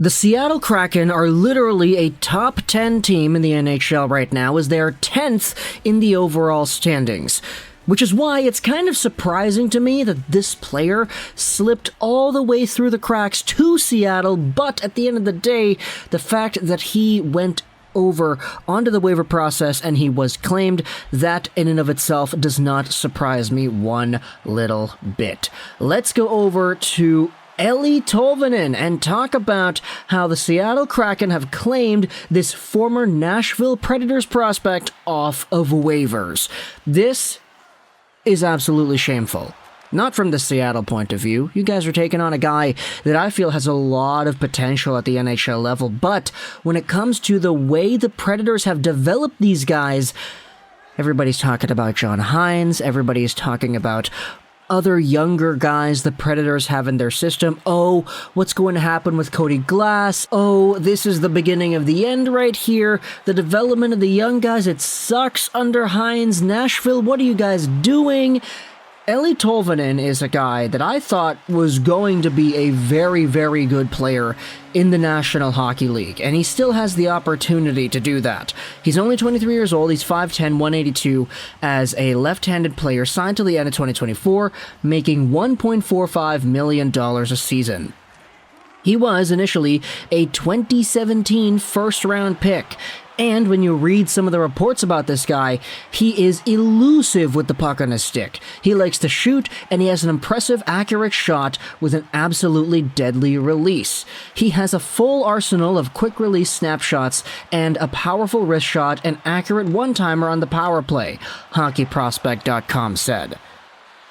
The Seattle Kraken are literally a top 10 team in the NHL right now, as they are 10th in the overall standings. Which is why it's kind of surprising to me that this player slipped all the way through the cracks to Seattle, but at the end of the day, the fact that he went over onto the waiver process and he was claimed, that in and of itself does not surprise me one little bit. Let's go over to Eeli Tolvanen and talk about how the Seattle Kraken have claimed this former Nashville Predators prospect off of waivers. This is absolutely shameful. Not from the Seattle point of view. You guys are taking on a guy that I feel has a lot of potential at the NHL level, but when it comes to the way the Predators have developed these guys, everybody's talking about John Hynes, everybody's talking about other younger guys the Predators have in their system. Oh, what's going to happen with Cody Glass? Oh, this is the beginning of the end right here. The development of the young guys, it sucks under Hynes. Nashville, what are you guys doing? Eeli Tolvanen is a guy that I thought was going to be a very, very good player in the National Hockey League, and he still has the opportunity to do that. He's only 23 years old, he's 5'10", 182, as a left-handed player signed till the end of 2024, making $1.45 million a season. He was initially a 2017 first-round pick, and when you read some of the reports about this guy, he is elusive with the puck on his stick. He likes to shoot, and he has an impressive, accurate shot with an absolutely deadly release. He has a full arsenal of quick-release snapshots and a powerful wrist shot and accurate one-timer on the power play, HockeyProspect.com said.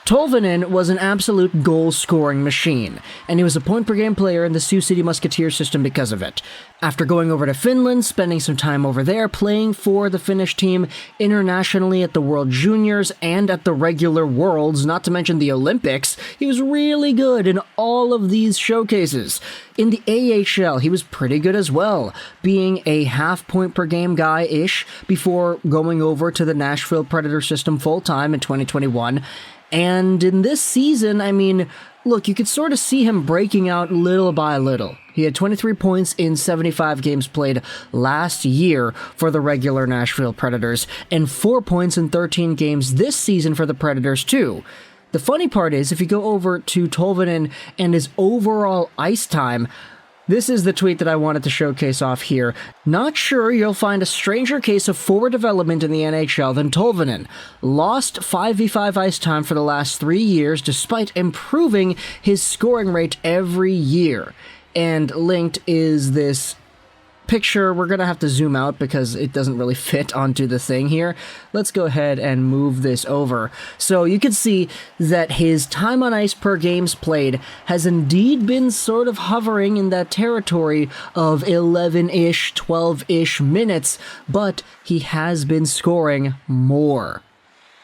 Tolvanen was an absolute goal-scoring machine, and he was a point-per-game player in the Sioux City Musketeers system because of it. After going over to Finland, spending some time over there, playing for the Finnish team internationally at the World Juniors and at the regular Worlds, not to mention the Olympics, he was really good in all of these showcases. In the AHL, he was pretty good as well, being a half-point-per-game guy-ish before going over to the Nashville Predators system full-time in 2021. And in this season, I mean, look, you could sort of see him breaking out little by little. He had 23 points in 75 games played last year for the regular Nashville Predators, and 4 points in 13 games this season for the Predators, too. The funny part is, if you go over to Tolvanen and his overall ice time, this is the tweet that I wanted to showcase off here. Not sure you'll find a stranger case of forward development in the NHL than Tolvanen. Lost 5v5 ice time for the last 3 years despite improving his scoring rate every year. And linked is this picture. We're going to have to zoom out because it doesn't really fit onto the thing here. Let's go ahead and move this over. So you can see that his time on ice per games played has indeed been sort of hovering in that territory of 11-ish, 12-ish minutes, but he has been scoring more,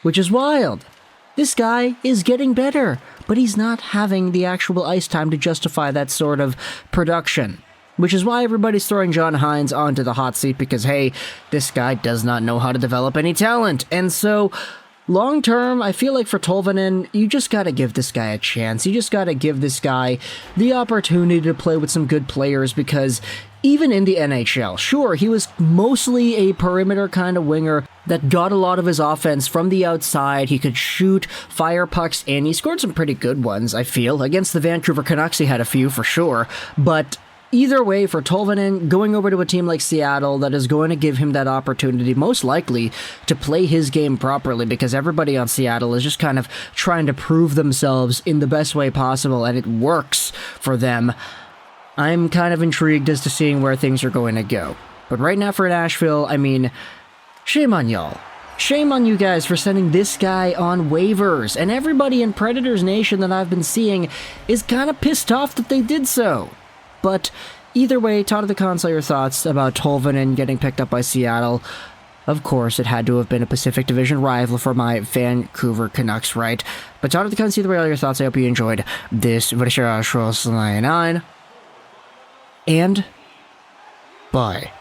which is wild. This guy is getting better, but he's not having the actual ice time to justify that sort of production. Which is why everybody's throwing John Hynes onto the hot seat because, hey, this guy does not know how to develop any talent. And so, long term, I feel like for Tolvanen, you just gotta give this guy a chance. You just gotta give this guy the opportunity to play with some good players because even in the NHL, sure, he was mostly a perimeter kind of winger that got a lot of his offense from the outside. He could shoot, fire pucks, and he scored some pretty good ones, I feel. Against the Vancouver Canucks, he had a few for sure, but either way, for Tolvanen, going over to a team like Seattle that is going to give him that opportunity, most likely, to play his game properly, because everybody on Seattle is just kind of trying to prove themselves in the best way possible, and it works for them. I'm kind of intrigued as to seeing where things are going to go. But right now for Nashville, I mean, shame on y'all. Shame on you guys for sending this guy on waivers, and everybody in Predators Nation that I've been seeing is kind of pissed off that they did so. But either way, talk to the console your thoughts about Tolvanen getting picked up by Seattle. Of course, it had to have been a Pacific Division rival for my Vancouver Canucks, right? But talk to the console either way, all your thoughts. I hope you enjoyed this video. And bye.